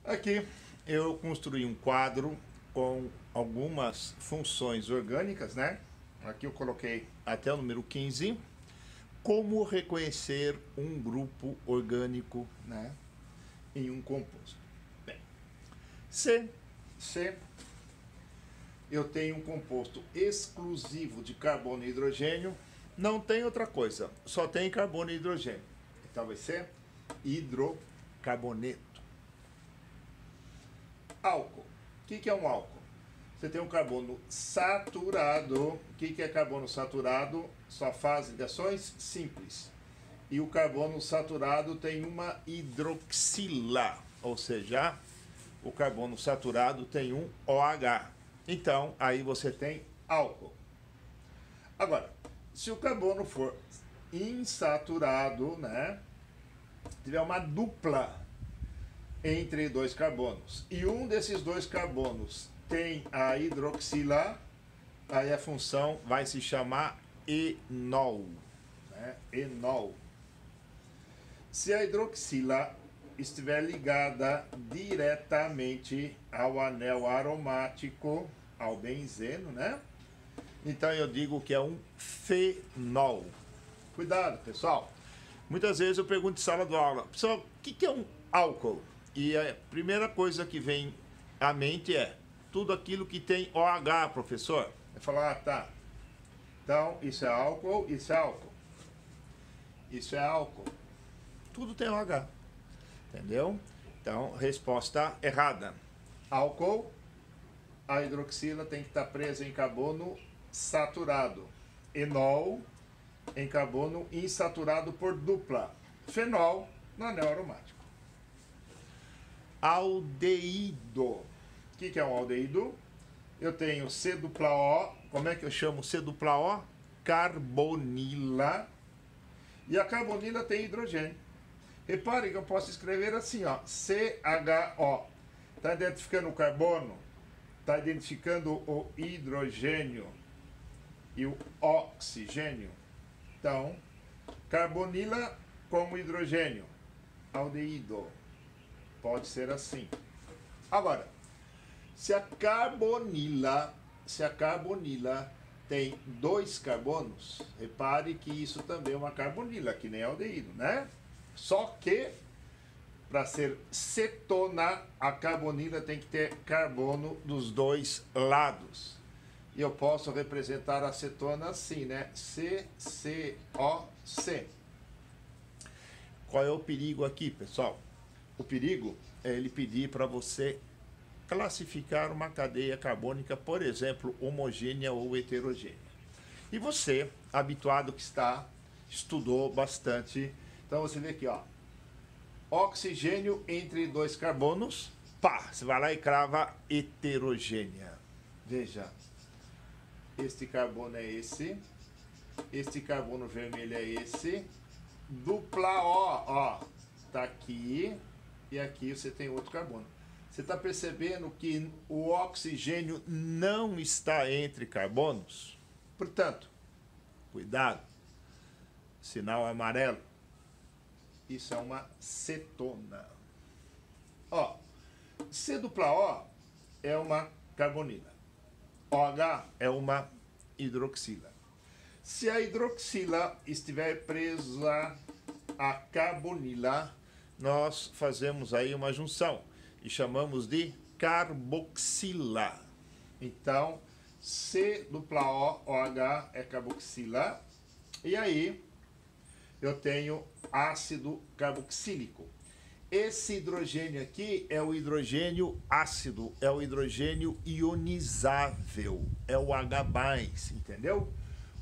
Aqui eu construí um quadro com algumas funções orgânicas, né? Aqui eu coloquei até o número 15. Como reconhecer um grupo orgânico, né, em um composto? Bem, se eu tenho um composto exclusivo de carbono e hidrogênio, não tem outra coisa, só tem carbono e hidrogênio. Então vai ser hidrocarboneto. Álcool. O que é um álcool? Você tem um carbono saturado. O que é carbono saturado? Só faz ligações simples. E o carbono saturado tem uma hidroxila, ou seja, o carbono saturado tem um OH. Então, aí você tem álcool. Agora, se o carbono for insaturado, né, tiver uma dupla entre dois carbonos, e um desses dois carbonos tem a hidroxila, aí a função vai se chamar enol, né? Enol. Se a hidroxila estiver ligada diretamente ao anel aromático, ao benzeno, né? Então eu digo que é um fenol. Cuidado, pessoal. Muitas vezes eu pergunto em sala de aula, pessoal, o que é um álcool? E a primeira coisa que vem à mente é tudo aquilo que tem OH, professor. Eu falo, ah, tá. Então, isso é álcool, isso é álcool. Isso é álcool. Tudo tem OH. Entendeu? Então, resposta errada. Álcool, a hidroxila tem que estar presa em carbono saturado. Enol, em carbono insaturado por dupla. Fenol, no anel aromático. Aldeído. O que é um aldeído? Eu tenho C dupla O. Como é que eu chamo C dupla O? Carbonila. E a carbonila tem hidrogênio. Repare que eu posso escrever assim, ó, CHO. Está identificando o carbono, está identificando o hidrogênio e o oxigênio. Então, carbonila como hidrogênio, aldeído. Pode ser assim. Agora, se a carbonila tem dois carbonos, repare que isso também é uma carbonila, que nem aldeído, né? Só que, para ser cetona, a carbonila tem que ter carbono dos dois lados. E eu posso representar a cetona assim, né? CCOC. Qual é o perigo aqui, pessoal? O perigo é ele pedir para você classificar uma cadeia carbônica, por exemplo, homogênea ou heterogênea. E você, habituado que está, estudou bastante. Então você vê aqui, ó, oxigênio entre dois carbonos, pá, você vai lá e crava heterogênea. Veja, este carbono é esse, este carbono vermelho é esse, dupla O, ó, tá aqui, e aqui você tem outro carbono. Você está percebendo que o oxigênio não está entre carbonos? Portanto, cuidado, sinal amarelo. Isso é uma cetona. Ó, C dupla O é uma carbonila. OH é uma hidroxila. Se a hidroxila estiver presa à carbonila, nós fazemos aí uma junção e chamamos de carboxila. Então, C dupla O, OH é carboxila. E aí, eu tenho ácido carboxílico. Esse hidrogênio aqui é o hidrogênio ácido, é o hidrogênio ionizável, é o H+, entendeu?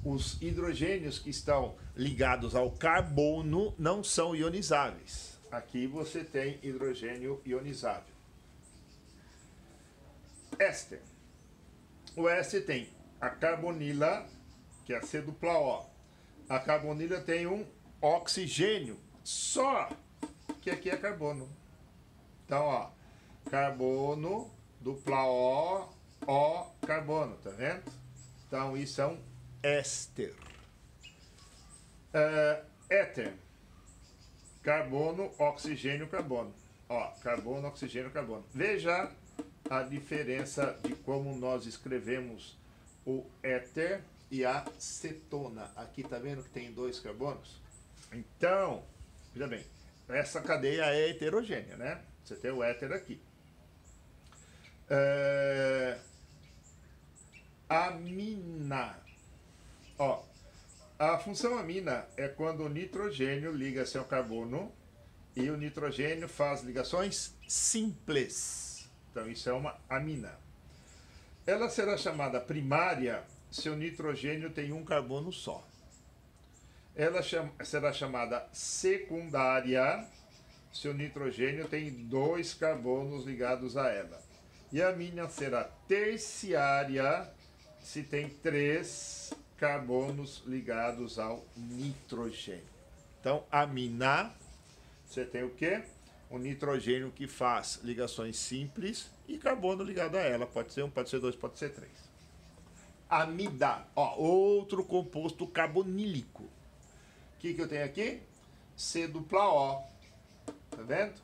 Os hidrogênios que estão ligados ao carbono não são ionizáveis. Aqui você tem hidrogênio ionizável. Éster. O éster tem a carbonila, que é a C dupla O. A carbonila tem um oxigênio, só que aqui é carbono. Então, ó, carbono, dupla O, O, carbono, tá vendo? Então, isso é um éster. Éter, carbono, oxigênio, carbono. Ó, carbono, oxigênio, carbono. Veja a diferença de como nós escrevemos o éter e a cetona. Aqui tá vendo que tem 2 carbonos? Então, veja bem, essa cadeia é heterogênea, né? Você tem o éter aqui. Amina. Ó, a função amina é quando o nitrogênio liga-se ao carbono e o nitrogênio faz ligações simples. Então, isso é uma amina. Ela será chamada primária se o nitrogênio tem um carbono só. Ela será chamada secundária se o nitrogênio tem 2 carbonos ligados a ela. E a amina será terciária se tem 3 carbonos ligados ao nitrogênio. Então, amina, você tem o quê? O nitrogênio que faz ligações simples e carbono ligado a ela. Pode ser 1, pode ser 2, pode ser 3. Amida, ó, outro composto carbonílico. O que eu tenho aqui? C dupla O. Tá vendo?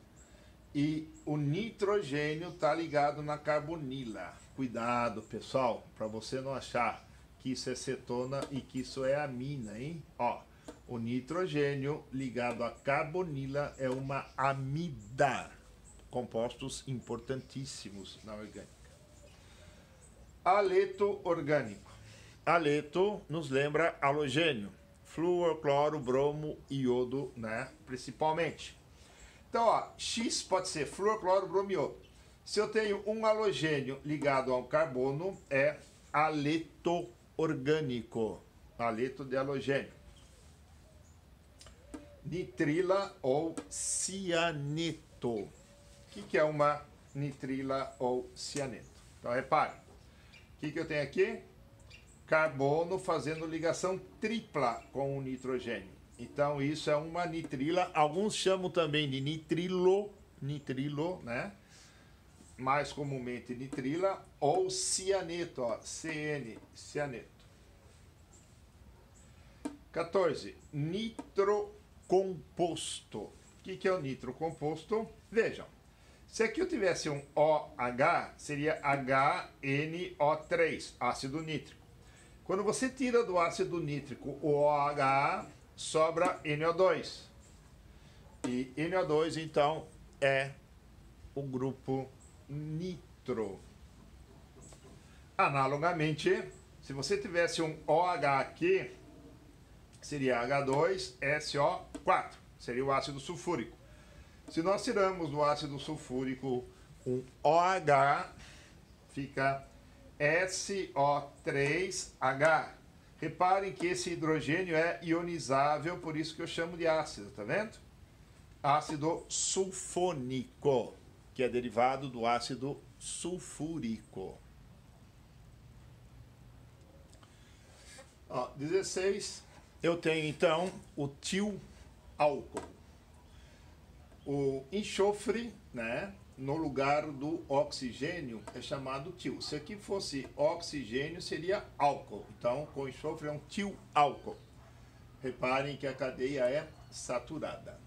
E o nitrogênio está ligado na carbonila. Cuidado, pessoal, para você não achar que isso é cetona e que isso é amina, hein? Ó, o nitrogênio ligado à carbonila é uma amida. Compostos importantíssimos na orgânica. Aleto orgânico. Aleto nos lembra halogênio. Flúor, cloro, bromo, iodo, né? Principalmente. Então, ó, X pode ser flúor, cloro, bromo e iodo. Se eu tenho um halogênio ligado ao carbono, é aleto orgânico. Aleto de halogênio. Nitrila ou cianeto. O que é uma nitrila ou cianeto? Então, repare. O que eu tenho aqui? Carbono fazendo ligação tripla com o nitrogênio. Então, isso é uma nitrila. Alguns chamam também de nitrilo, né? Mais comumente nitrila, ou cianeto, ó, CN, cianeto. 14. Nitrocomposto. O que é o nitrocomposto? Vejam, se aqui eu tivesse um OH, seria HNO3, ácido nítrico. Quando você tira do ácido nítrico o OH, sobra NO2. E NO2, então, é o grupo nitro. Analogamente, se você tivesse um OH aqui, seria H2SO4, seria o ácido sulfúrico. Se nós tiramos do ácido sulfúrico um OH, fica SO3H. Reparem que esse hidrogênio é ionizável, por isso que eu chamo de ácido, tá vendo? Ácido sulfônico, que é derivado do ácido sulfúrico. Ó, 16, eu tenho então o tioálcool. O enxofre, né, no lugar do oxigênio é chamado tio. Se aqui fosse oxigênio, seria álcool. Então, com enxofre é um tioálcool. Reparem que a cadeia é saturada.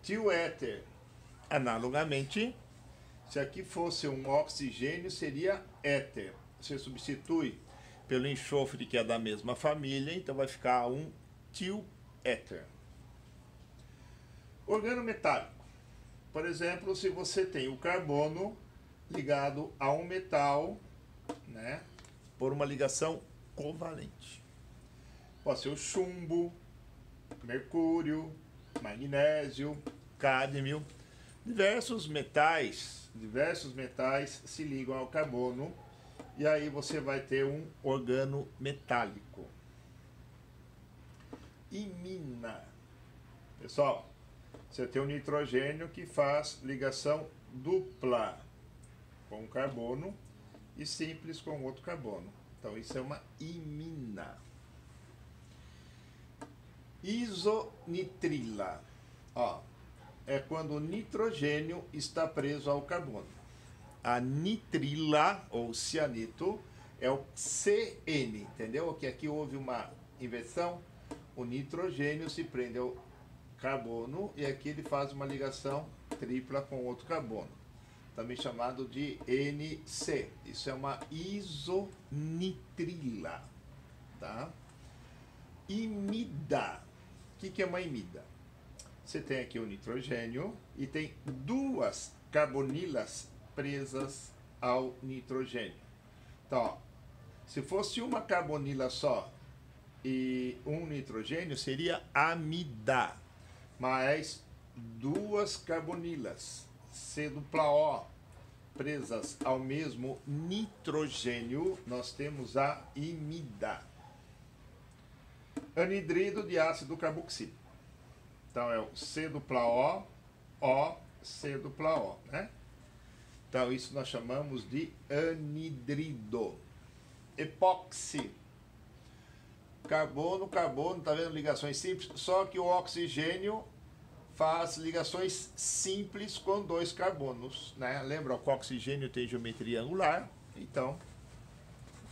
Tioéter, analogamente, se aqui fosse um oxigênio, seria éter. Você substitui pelo enxofre, que é da mesma família, então vai ficar um tioéter. Organometálico. Por exemplo, se você tem o carbono ligado a um metal, né, por uma ligação covalente. Pode ser o chumbo, mercúrio, magnésio, cádmio. Diversos metais se ligam ao carbono e aí você vai ter um organometálico. Imina. Pessoal, você tem o nitrogênio que faz ligação dupla com um carbono e simples com outro carbono. Então, isso é uma imina. Isonitrila. Ó, é quando o nitrogênio está preso ao carbono. A nitrila, ou cianeto, é o CN, entendeu? Que aqui houve uma inversão. O nitrogênio se prende ao carbono e aqui ele faz uma ligação tripla com outro carbono, também chamado de NC. Isso é uma isonitrila, tá? Imida. O que é uma imida? Você tem aqui o nitrogênio e tem duas carbonilas presas ao nitrogênio. Então, ó, se fosse uma carbonila só e um nitrogênio, seria amida. Mas duas carbonilas, C-O, presas ao mesmo nitrogênio, nós temos a imida. Anidrido de ácido carboxílico. Então é o C-O, C-O, né? Então isso nós chamamos de anidrido. Epóxi. Carbono, carbono, tá vendo? Ligações simples, só que o oxigênio faz ligações simples com dois carbonos, né? Lembra que o oxigênio tem geometria angular, então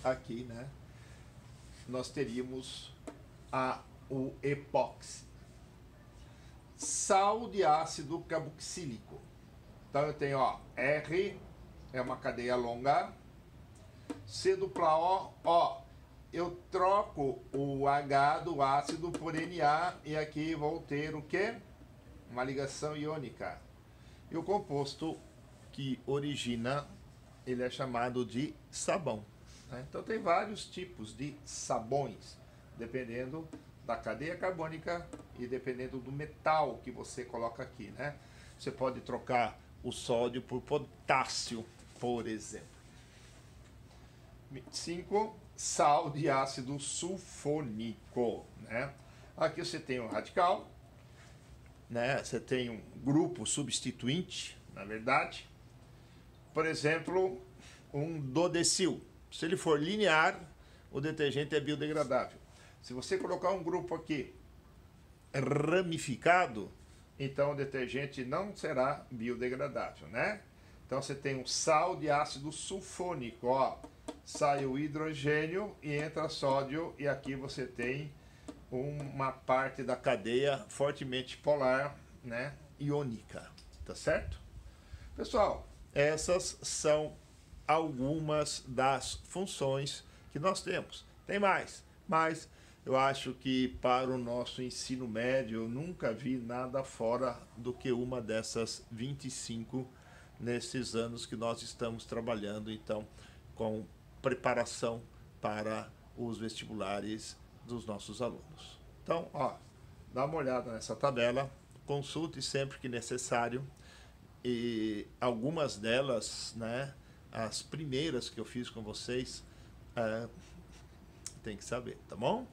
aqui, né, nós teríamos o epóxi. Sal de ácido carboxílico. Então eu tenho, ó, R é uma cadeia longa, C-O, eu troco o H do ácido por Na e aqui vou ter o quê? Uma ligação iônica. E o composto que origina, ele é chamado de sabão, né? Então tem vários tipos de sabões, dependendo da cadeia carbônica e dependendo do metal que você coloca aqui, né? Você pode trocar o sódio por potássio, por exemplo. 25, sal de ácido sulfônico, né? Aqui você tem um radical, né? Você tem um grupo substituinte, na verdade. Por exemplo, um dodecil. Se ele for linear, o detergente é biodegradável. Se você colocar um grupo aqui ramificado, então o detergente não será biodegradável, né? Então você tem um sal de ácido sulfônico, ó. Sai o hidrogênio e entra sódio, e aqui você tem uma parte da cadeia fortemente polar, né, iônica, tá certo? Pessoal, essas são algumas das funções que nós temos. Tem mais, mas eu acho que para o nosso ensino médio eu nunca vi nada fora do que uma dessas 25 nesses anos que nós estamos trabalhando, então, com preparação para os vestibulares dos nossos alunos. Então, ó, dá uma olhada nessa tabela, consulte sempre que necessário, e algumas delas, né, as primeiras que eu fiz com vocês, tem que saber, tá bom?